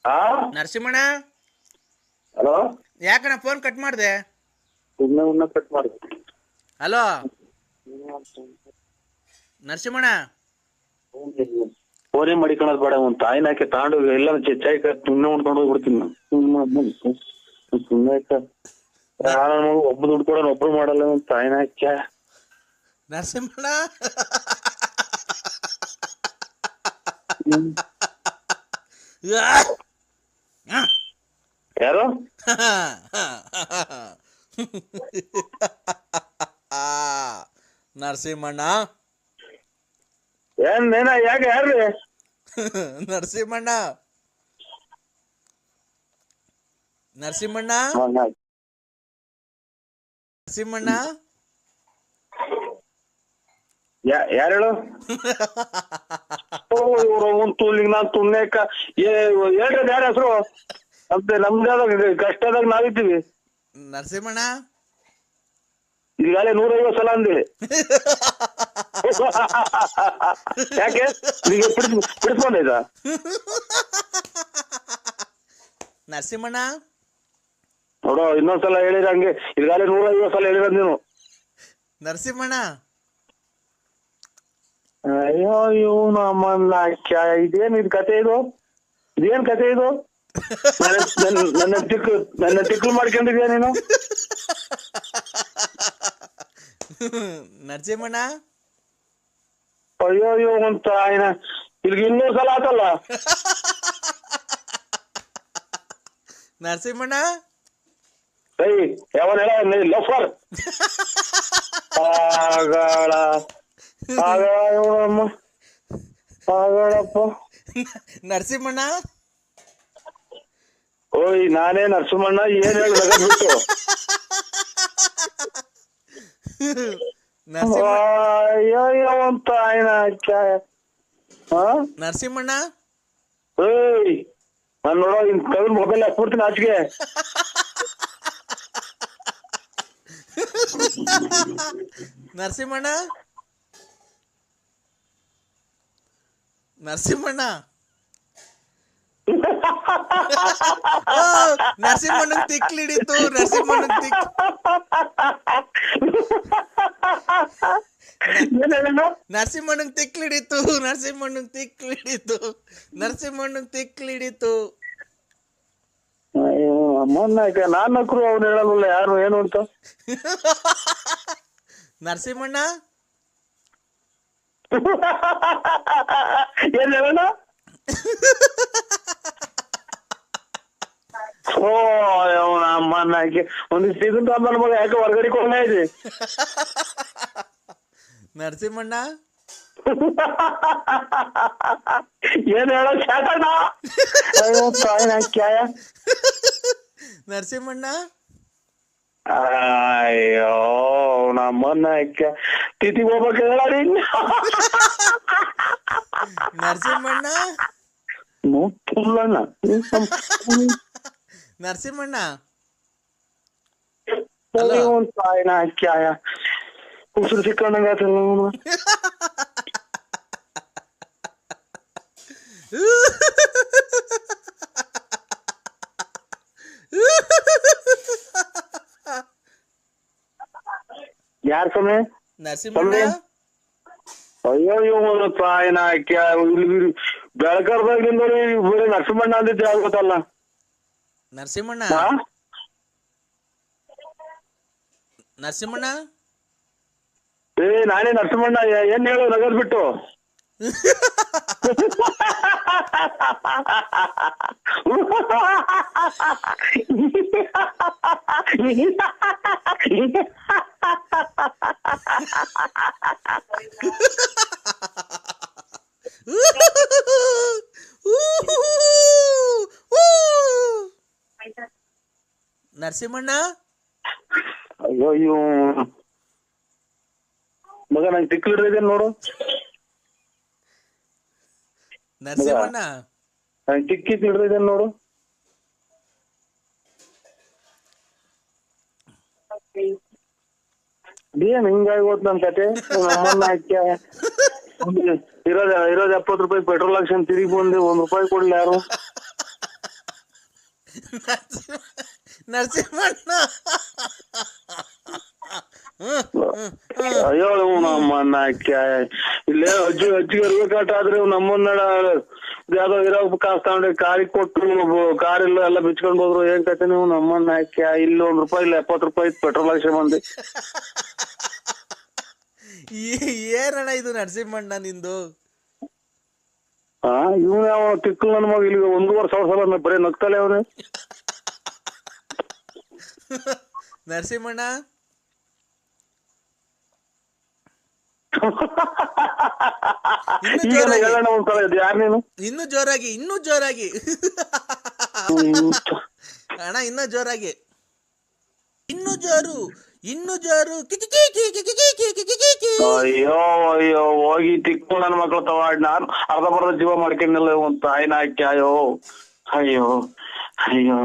ಆ ನರಸಿಂಹಣ್ಣ, ಹಲೋ, ಯಾಕಣ್ಣ phone cut ಮಾಡಿದೆ? ಸುಮ್ಮನೆ ಕಟ್ ಮಾಡಿ. ಹಲೋ ನರಸಿಂಹಣ್ಣ, ಫೋನೇ ಮಾಡಿಕೊಳ್ಳೋದು ಬೇಡ. ಒಂದು ತಾಯಿನ ಹಾಕಿ ತಾಂಡು ಎಲ್ಲ ಚಾಯ್ ಸುಮ್ಮನೆ ಉಣ್ಕೊಂಡು ಹೋಗ್ಬಿಡ್ತೀನಿ ನಾನು. ಸುಮ್ಮನೆ ಒಬ್ಬ ದುಡ್ಡು ಕೊಡೋಣ, ಒಬ್ರು ಮಾಡಲ್ಲ. ಒಂದು ತಾಯಿನ ಹಾಕ್ಯ ನರಸಿಂಹಣ್ಣ ಯಾರು? ನರಸಿಂಹಣ್ಣ, ಏನ ಯಾಕೆ ಯಾರು? ನರಸಿಂಹಣ್ಣ, ನರಸಿಂಹಣ್ಣ, ನರಸಿಂಹಣ್ಣ, ಯಾರು ಹೇಳು? ನಾನು ತುಣ್ಣೆಕ್ಕ ಹೇಳ್ರಿ ಯಾರ ಹೆಸರು? ನಮ್ದಾದ ಕಷ್ಟದಾಗ ನಾವಿದ್ದೀವಿ. ನರಸಿಂಹಣ್ಣ, ಈಗಾಗಲೇ 150 ಸಲ ಅಂದೇಳಿ. ಯಾಕೆ ಬಿಡಿಸ್ಕೊಂಡೈತ? ನರಸಿಂಹಣ್ಣ ನೋಡೋ, ಇನ್ನೊಂದ್ಸಲ ಹೇಳಿರ ಹಂಗೆ. ಈಗಾಗಲೇ 150 ಸಲ ಹೇಳಿರ ನೀನು. ನರಸಿಂಹಣ್ಣ, ಅಯ್ಯೋ ಇವನು ಅಮ್ಮನ್ನ ಇದೇನ್ ಇದು ಕತೆ? ಇದೇನ್ ಕತೆ ಇದು? ನನ್ನ ತಿಕ್ಲು ಮಾಡ್ಕೊಂಡಿದ್ಯಾ ನೀನು? ನರಸಿಂಹಣ್ಣ, ಅಯ್ಯೋ ಅಂತ ಆಯ್ನ ಇಲ್ಲಿಗೆ 200 ಸಲ ಆತಲ್ಲ. ನರಸಿಂಹಣ್ಣ, ಯಾವನ್ ಹೇಳ ಲಫರ್ ಆಗಳ ಇವನಮ್ಮ ಆಗಳಪ್ಪ. ನರಸಿಂಹಣ್ಣ, ಓಯ್ ನಾನೇ ನರಸಿಂಹಣ್ಣ. ಏನ್ ಹೇಳ್ಬಿಟ್ಟು ಅಯ್ಯೋ ಅಂತ ಆಯ್ನ ನರಸಿಂಹಣ್ಣ, ಏಯ್ ನಾನು ನೋಡೋ ಇನ್ ಕವಿನ್ ಮೊಬೈಲ್ ಹಾಕ್ಬಿಡ್ತೀನಿ ಆಚೆಗೆ. ನರಸಿಂಹಣ್ಣ, ನರಸಿಂಹಣ್ಣ, ನರಸಿಂಹಣ್ಣಂಗ್ ತಿಕ್ಲಿಡಿತು. ನರಸಿಂಹಣ್ಣಂಗ್ ತಿಕ್ಲಿಡಿತು. ಅಯ್ಯೋ ಅಮ್ಮನ್ನ ನಾನ್ ನಕ್ರು ಅವ್ನು ಹೇಳಲ್ವಲ್ಲ ಯಾರು ಏನು ಅಂತ. ನರಸಿಂಹಣ್ಣ, ಏನ್ ಹೇಳೋಣ? ಓ ಅವನ ಅಮ್ಮನ್ನ ಒಂದಿಷ್ಟು ಇದನ್ನ ನನ್ನ ಮಗ ಯಾಕೆ ಹೊರಗಡೆ ಕೊಂಡ ಇದೆ. ನರಸಿಂಹಣ್ಣ, ಏನ್ ಹೇಳೋ ಶಾಟಣ್ಣ? ಅಯ್ಯೋ ತಾಯಿನ ಕ್ಯಾಯ. ನರಸಿಂಹಣ್ಣ, ಅಯ್ಯೋ ನಮ್ಮನ್ನ ತಿಥಿಗೆ ಹೋಗ್ಬೇಕು ಹೇಳಿ. ನರಸಿಂಹಣ್ಣ, ನೋಡ್ತಿಲ್ಲಣ್ಣ. ನರಸಿಂಹಣ್ಣ, ತಾಯಿನ ಕ್ಯಾಯ ಉಸಿರು ಸಿಕ್ಕಂಡಂಗಾತಲ್ಲ. ಯಾರ್ ಸಮಯ? ನರಸಿಂಹಣ್ಣ, ಅಯ್ಯೋ ಇವನು ತಾಯಿನ ಬೆಳಕರ್ದಾಗಿಂದ ಬರೀ ನರಸಿಂಹಣ್ಣ ಅಂದಿದ್ದೆ ಆಗ್ಬೇಕಲ್ಲ. ನರಸಿಂಹಣ್ಣ, ನರಸಿಂಹಣ್ಣ, ನಾನೇ ನರಸಿಂಹಣ್ಣ. ಏನ್ ಹೇಳು ನಗದ್ಬಿಟ್ಟು? ನರಸಿಂಹಣ್ಣ, ಅಯ್ಯೋ ಮಗ ನಂಗೆ ತಿಕ್ಲಿಡ್ರಿದೆ ನೋಡು. ನರಸಿಂಹಣ್ಣ, ನಂಗೆ ತಿಕ್ಕಿ ತಿಳ್ರಿದೆ ನೋಡು. ಏನ್ ಹಿಂಗಾಗಿ ಹೋತ್ ನನ್ ಕತೆ. ನಮ್ಮನ್ನ ಹಾಕ್ಯ ಇರೋದ್ 70 ರೂಪಾಯಿ ಪೆಟ್ರೋಲ್ ಹಾಕ್ಸನ್ ತಿರುಗಿ ಬಂದು 1 ರೂಪಾಯಿ ಕೊಡ್ಲಿ ಯಾರು? ನರಸಿಂಹಣ್ಣ ಅಯ್ಯೋ ನಮ್ಮನ್ನ ಇಲ್ಲೇ ಅಜ್ಜಿಗೆ ಇರ್ಬೇಕಾಟ ಆದ್ರೆ ನಮ್ಮನ್ನ ಯಾವ್ದೋ ಇರೋ ಕಾಸು ತಗೊಂಡು ಕಾರಿಗೆ ಕೊಟ್ಟು ಕಾರ್ ಇಲ್ಲ ಎಲ್ಲ ಬಿಚ್ಕೊಂಡ್ ಹೋದ್ರು ಏನ್ ಕತೆ ನೀವು ನಮ್ಮನ್ನ ಇಲ್ಲಿ ₹1 ಇಲ್ಲ ₹70 ಪೆಟ್ರೋಲ್ ಹಾಕ್ಸಿ ಬಂದಿ. ಏನಣ್ಣ ಇದು ನರಸಿಂಹಣ್ಣ ನಿಂದು? ಇವ್ನ ಯಾವ ತಿಕ್ಕಲ್ ನನ್ ಮಗ ಇಲ್ಲಿ 1,500,000 ಸಲ ಬರೀ ನಗ್ತಲೆ ಅವನೇ. ನರಸಿಂಹಣ್ಣ ಹೇಳೋಣ ಒಂದ್ಸಲ ಇದು ಯಾರು ನೀನು? ಇನ್ನೂ ಜೋರಾಗಿ ಅಣ್ಣ, ಇನ್ನೂ ಜೋರಾಗಿ, ಇನ್ನೂ ಜೋರು. ಅಯ್ಯೋ ಅಯ್ಯೋ ಹೋಗಿ ತಿಕ್ಕು ನನ್ನ ಮಕ್ಳು ತವಾಡ್ ನಾನು ಅರ್ಧ ಜೀವ ಮಾಡ್ಕೊಂಡಿಲ್ಲ ತಾಯಿನ ಹಾಕಿ. ಅಯ್ಯೋ ಅಯ್ಯೋ ಅಯ್ಯೋ